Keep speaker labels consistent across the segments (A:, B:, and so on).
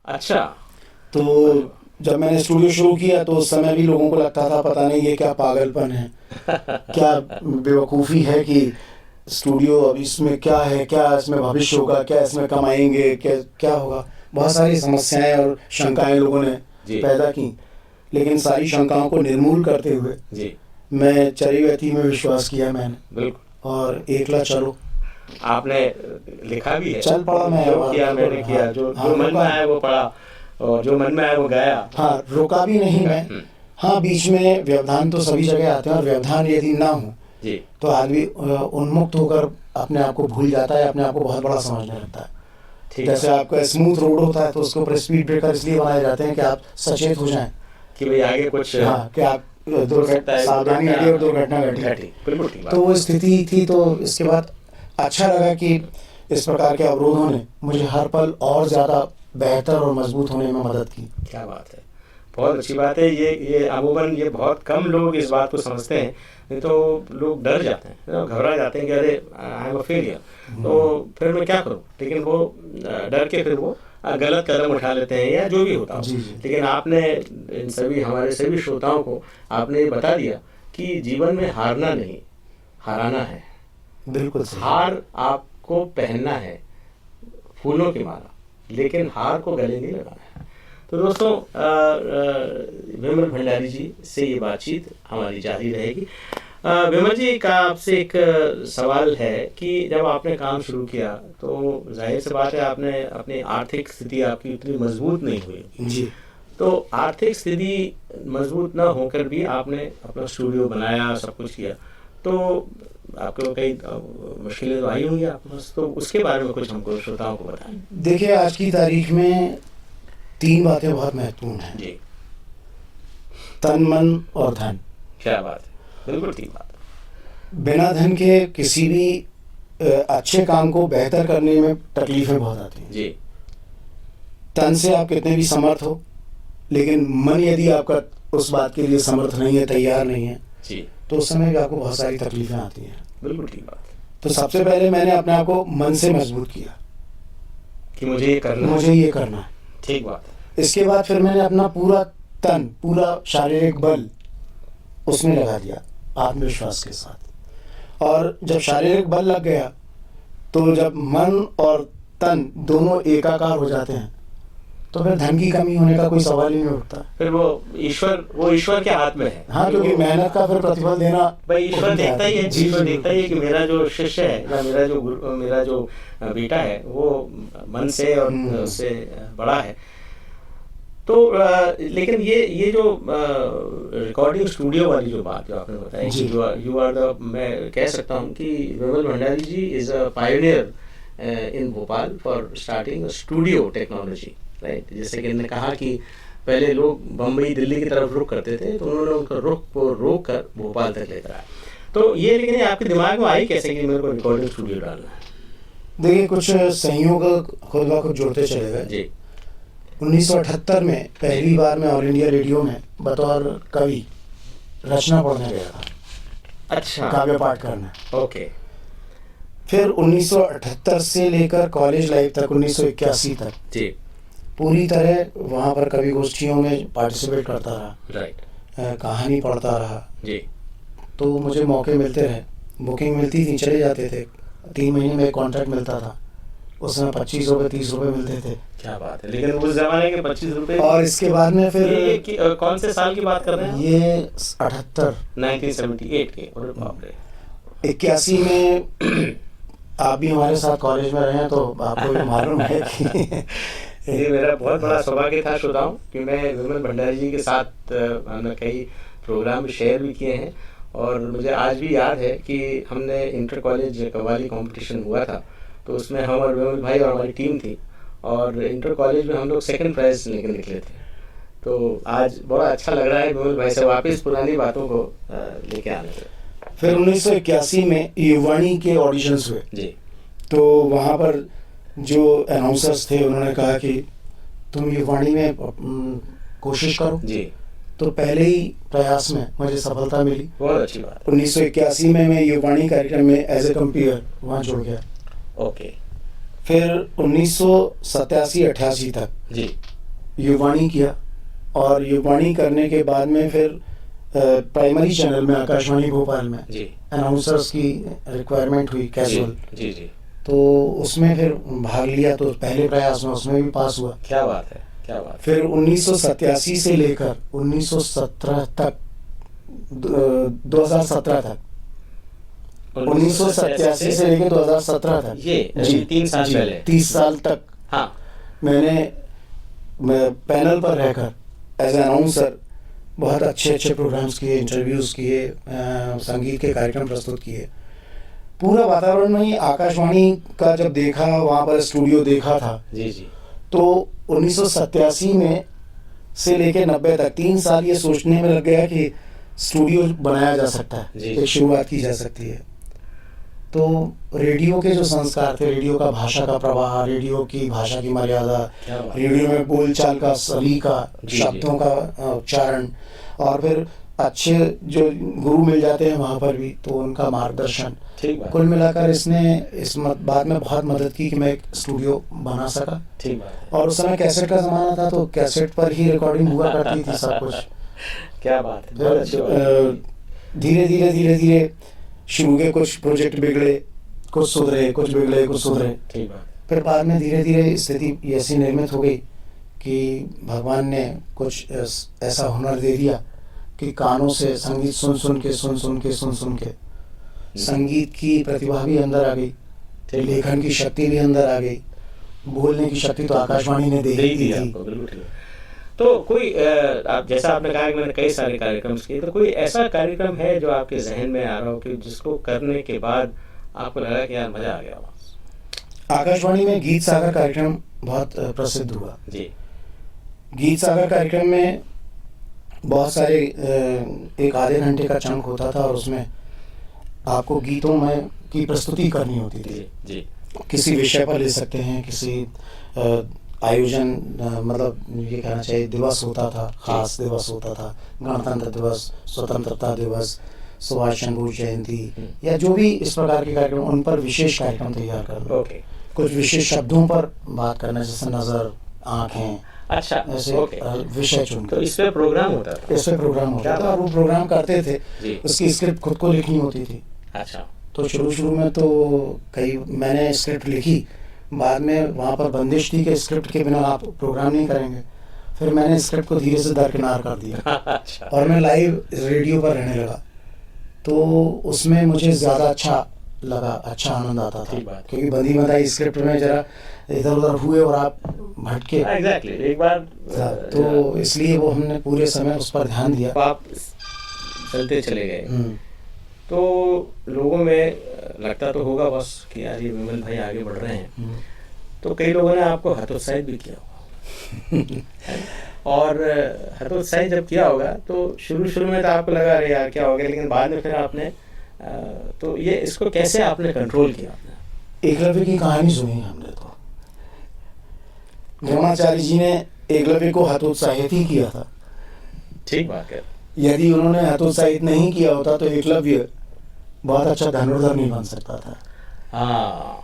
A: अच्छा,
B: तो जब मैंने स्टूडियो शुरू किया तो उस समय भी लोगों को लगता था पता नहीं ये क्या पागलपन है, क्या बेवकूफ़ी है कि स्टूडियो, अब इसमें क्या है, क्या इसमें भविष्य होगा, क्या इसमें कमाएंगे, क्या क्या होगा। बहुत सारी समस्याएं और शंकाएं लोगों ने पैदा की, लेकिन सारी शंकाओं को निर्मूल करते हुए
A: जी,
B: मैं चरिव्यति में विश्वास किया मैंने,
A: बिल्कुल।
B: और एकला चलो।
A: आपने लिखा भी है,
B: चल पड़ा मैं,
A: जो किया मैंने किया, जो मन में आया वो पढ़ा और जो मन में आया वो गाया।
B: हाँ, रुका भी नहीं मैं। हाँ, बीच में व्यवधान तो सभी जगह आते हैं, और व्यवधान यदि ना हो
A: जी,
B: तो आदमी उन्मुक्त होकर अपने आप को भूल जाता है, अपने आप को बहुत बड़ा समझने लगता है। जैसे आपका स्मूथ रोड होता है तो उसके ऊपर स्पीड ब्रेकर इसलिए बनाए जाते हैं कि आप सचेत हो जाएं
A: कि भाई आगे कुछ,
B: हाँ, कि आप सावधानी घटी और दुर्घटना घटी। तो वो स्थिति थी। तो इसके बाद अच्छा लगा कि इस प्रकार के अवरोधों ने मुझे हर पल और ज़्यादा बेहतर और मजबूत होने में मदद की।
A: क्या बात है, बहुत अच्छी बात है। ये अमूमन ये बहुत कम लोग इस बात को समझते हैं, नहीं तो लोग डर जाते हैं, घबरा जाते हैं कि अरे आई एम अ फेलियर, तो फिर मैं क्या करूं। लेकिन वो डर के फिर वो गलत कदम उठा लेते हैं या जो भी होता हो। लेकिन आपने इन सभी हमारे सभी श्रोताओं को आपने बता दिया कि जीवन में हारना नहीं, हराना है।
B: बिल्कुल,
A: हार आपको पहनना है फूलों की माला, लेकिन हार को गले नहीं लगाना है। तो दोस्तों, विमल भंडारी जी से ये बातचीत हमारी जारी रहेगी। विमल जी का आपसे एक सवाल है कि जब आपने काम शुरू किया तो जाहिर सी बात है आपने अपनी आर्थिक स्थिति आपकी उतनी मजबूत नहीं हुई
B: जी।
A: तो आर्थिक स्थिति मजबूत ना होकर भी आपने अपना स्टूडियो बनाया, सब कुछ किया, तो आपको कई मुश्किलें तो आई होंगी आपके पास, तो उसके बारे में कुछ हमको श्रोताओं को बताएं।
B: देखिए, आज की तारीख में 3 बातें बहुत महत्वपूर्ण हैं
A: जी,
B: तन, मन और धन।
A: क्या बात है, बिल्कुल ठीक बात है।
B: बिना धन के किसी भी अच्छे काम को बेहतर करने में तकलीफें बहुत आती हैं।
A: जी,
B: तन से आप कितने भी समर्थ हो, लेकिन मन यदि आपका उस बात के लिए समर्थ नहीं है, तैयार नहीं है,
A: जी,
B: तो उस समय भी आपको बहुत सारी तकलीफें आती हैं।
A: बिल्कुल ठीक बात है
B: तो सबसे पहले मैंने अपने आप को मन से मजबूत किया
A: कि मुझे ये
B: करना है।
A: ठीक बात है।
B: इसके बाद फिर मैंने अपना पूरा तन, पूरा शारीरिक बल उसमें लगा दिया आत्मविश्वास के साथ। और जब शारीरिक बल लग गया तो जब मन और तन दोनों एकाकार हो जाते हैं तो फिर धन की कमी होने का कोई सवाल ही नहीं उठता।
A: फिर वो ईश्वर के हाथ में है।
B: हाँ, क्योंकि मेहनत का फिर प्रतिफल देना
A: भाई ईश्वर देखता ही है। ईश्वर देखता ही है कि मेरा जो शिष्य है या मेरा जो बेटा है वो मन से और उससे बड़ा है। तो लेकिन ये जो रिकॉर्डिंग स्टूडियो वाली जो बात जो आपने बताई कि यू आर द, मैं कह सकता हूँ कि Vimal Bhandari ji is a pioneer in Bhopal for starting studio technology, right. जैसे कि इन्होंने कहा कि पहले लोग बम्बई दिल्ली की तरफ रुख करते थे, तो उन्होंने उनका रुख को रोक कर भोपाल तक लेकर आया। तो ये लेकिन ये आपके दिमाग में आई कैसे कि मेरे को रिकॉर्डिंग स्टूडियो डालना है?
B: देखिए, कुछ संयोग खुद ब खुद जुड़ते चले गए जी। 1978 में पहली बार मैं ऑल इंडिया रेडियो में बतौर कवि रचना पढ़ने गया था।
A: अच्छा,
B: काव्य पाठ करना।
A: ओके।
B: फिर 1978 से लेकर कॉलेज लाइफ तक 1981 तक
A: जी
B: पूरी तरह वहाँ पर कवि गोष्ठियों में पार्टिसिपेट करता रहा,
A: राइट।
B: कहानी पढ़ता रहा
A: जी।
B: तो मुझे मौके मिलते रहे, बुकिंग मिलती थी, चले जाते थे। 3 महीने में एक कॉन्ट्रैक्ट मिलता था, उसमें 25 रुपये 30 रुपये मिलते थे।
A: क्या बात है, लेकिन उस जमाने के 25 रुपये।
B: और इसके बाद में फिर
A: कौन से साल की बात कर रहे हैं?
B: ये 78
A: 1978 के। अरे बाप रे।
B: 81 में आप भी हमारे साथ कॉलेज में रहे हैं तो आपको भी मालूम है कि
A: ये मेरा बहुत बड़ा सौभाग्य था श्रोताओं कि मैं विमल भंडारी जी के साथ हमने कई प्रोग्राम शेयर भी किए हैं। और मुझे आज भी याद है कि हमने इंटर कॉलेज कव्वाली कंपटीशन हुआ था, तो उसमें हम और विमल भाई और हमारी टीम थी, और इंटर कॉलेज में हम लोग 2nd प्राइज लेकर निकले थे। तो आज बड़ा अच्छा लग रहा है विमल भाई से वापस पुरानी बातों को लेके आने से।
B: फिर 1981 में युवाणी के ऑडिशंस हुए
A: जी।
B: तो वहाँ पर जो अनाउंसर्स थे उन्होंने कहा कि तुम युवाणी में कोशिश करो
A: जी।
B: तो पहले ही प्रयास में मुझे सफलता मिली।
A: बहुत अच्छी बात।
B: 1981 में मैं युवाणी कार्यक्रम में एज ए कंपेयर वहाँ जुड़ गया।
A: ओके।
B: फिर 1987-88 तक
A: जी
B: युवाणी किया, और युवाणी करने के बाद में फिर प्राइमरी चैनल में आकाशवाणी भोपाल में
A: जी
B: अनाउंसर्स की रिक्वायरमेंट हुई
A: जी
B: कैजुअल,
A: जी जी।
B: तो उसमें फिर भाग लिया, तो पहले प्रयास में उसमें भी पास हुआ।
A: क्या बात है, क्या बात है।
B: फिर 1987 से लेकर 1917 तक 2017 तक 1987 से लेकर 2017 तक
A: ये
B: जी
A: 3 साल
B: जी,
A: पहले
B: 30 साल तक
A: हाँ
B: मैं पैनल पर रहकर एज ए अनाउंसर बहुत अच्छे अच्छे प्रोग्राम्स किए, इंटरव्यूज़ किए, संगीत के कार्यक्रम प्रस्तुत किए। पूरा वातावरण में ही आकाशवाणी का जब देखा, वहाँ पर स्टूडियो देखा था,
A: जी जी
B: तो 1987 में से लेके 90 तक 3 साल ये सोचने में लग गया कि स्टूडियो बनाया जा सकता है,
A: जी।
B: एक शुरुआत की जा सकती है। तो रेडियो के जो संस्कार थे, रेडियो का भाषा का प्रवाह, रेडियो की भाषा की मर्यादा,
A: क्या बात।
B: रेडियो में बोलचाल का सलीका,
A: जी,
B: शब्दों का उच्चारण, और फिर अच्छे जो गुरु मिल जाते हैं वहाँ पर भी, तो उनका मार्गदर्शन,
A: ठीक बात,
B: कुल मिलाकर इसने इस बात में बहुत मदद की कि मैं एक स्टूडियो बना सका।
A: ठीक बात है।
B: और उस समय कैसेट का ज़माना था, तो कैसेट पर ही रिकॉर्डिंग हुआ करती थी सब कुछ।
A: क्या बात है, बहुत अच्छी बात है।
B: धीरे धीरे धीरे धीरे शुरू के कुछ प्रोजेक्ट बिगड़े, कुछ सुधरे, कुछ बिगड़े, कुछ सुधरे।
A: ठीक बात है।
B: फिर बाद में धीरे धीरे स्थिति ऐसी निर्मित हो गई कि भगवान ने कुछ ऐसा हुनर दे दिया कि कानों से संगीत सुन सुन के संगीत की प्रतिभा भी अंदर आ गई, लेखन की शक्ति भी अंदर आ गई, बोलने की शक्ति तो आकाशवाणी ने दे ही दी थी।
A: आपको, बिल्कुल ठीक। तो कोई आप जैसा आपने कहा कि मैंने कई सारे कार्यक्रम किए, तो कोई ऐसा कार्यक्रम है जो आपके जहन में आ रहा हो कि जिसको करने के बाद आपको लगा कि यार मजा आ गया बस?
B: आकाशवाणी में गीत सागर कार्यक्रम बहुत प्रसिद्ध हुआ
A: जी।
B: गीत सागर कार्यक्रम में बहुत सारे एक आधे घंटे का चंक होता था, और उसमें आपको गीतों में की प्रस्तुति करनी होती थी।
A: जी जी
B: किसी विषय पर ले सकते हैं, किसी आयोजन, मतलब ये कहना चाहिए दिवस होता था, खास दिवस होता था, गणतंत्र दिवस, स्वतंत्रता दिवस, सुभाष चंद्र बोस जयंती, या जो भी इस प्रकार के कार्यक्रम, उन पर विशेष कार्यक्रम तैयार करना।
A: ओके।
B: कुछ विशेष शब्दों पर बात करना, जैसे नज़र, आँखें,
A: अच्छा,
B: ऐसे
A: ओके।
B: विषय चुनकर
A: तो इस पे प्रोग्राम होता था?
B: इस पे प्रोग्राम होता था, और वो प्रोग्राम करते थे,
A: जी।
B: उसकी स्क्रिप्ट खुद को लिखनी होती थी।
A: अच्छा।
B: तो शुरू में तो मैंने स्क्रिप्ट लिखी, बाद में वहाँ पर बंदिश थी कि स्क्रिप्ट के बिना आप प्रोग्राम नहीं करेंगे। फिर मैंने स्क्रिप्ट को धीरे से दरकिनार कर दिया
A: अच्छा।
B: और मैं लाइव रेडियो पर रहने लगा, तो उसमें मुझे ज़्यादा अच्छा लगा, अच्छा आनंद आता था, क्योंकि बंदी बंधाई स्क्रिप्ट में जरा इधर उधर हुए और आप भटके।
A: एग्जैक्टली, एक बार
B: तो इसलिए वो हमने पूरे समय उस पर ध्यान दिया।
A: आप चलते चले गए, तो लोगों में लगता तो होगा बस कि यार ये विमल भाई आगे बढ़ रहे हैं, तो कई लोगों ने आपको हतोत्साहित भी किया होगा और हतोत्साहित जब किया होगा तो शुरू में तो आपको लगा अरे यार क्या हो गया, लेकिन बाद में फिर आपने तो ये इसको कैसे आपने कंट्रोल किया? आपने
B: एकलव्य की कहानी सुनी हमने, तो द्रोणाचार्य जी ने एकलव्य को हतोत्साहित ही किया था।
A: ठीक बात है।
B: यदि उन्होंने हतोत्साहित नहीं किया होता तो एकलव्य बहुत अच्छा धनुर्धर नहीं बन सकता था।
A: हाँ,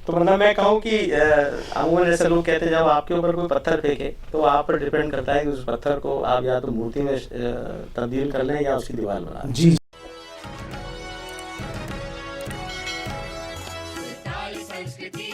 A: तो मतलब मैं कहूँ कि अमूमन ऐसे लोग कहते हैं जब आपके ऊपर कोई पत्थर फेंके तो आप पर डिपेंड करता है कि उस पत्थर को आप या तो मूर्ति में तब्दील कर लें या उसकी दीवार बना लें।
B: जी।
C: संस्कृति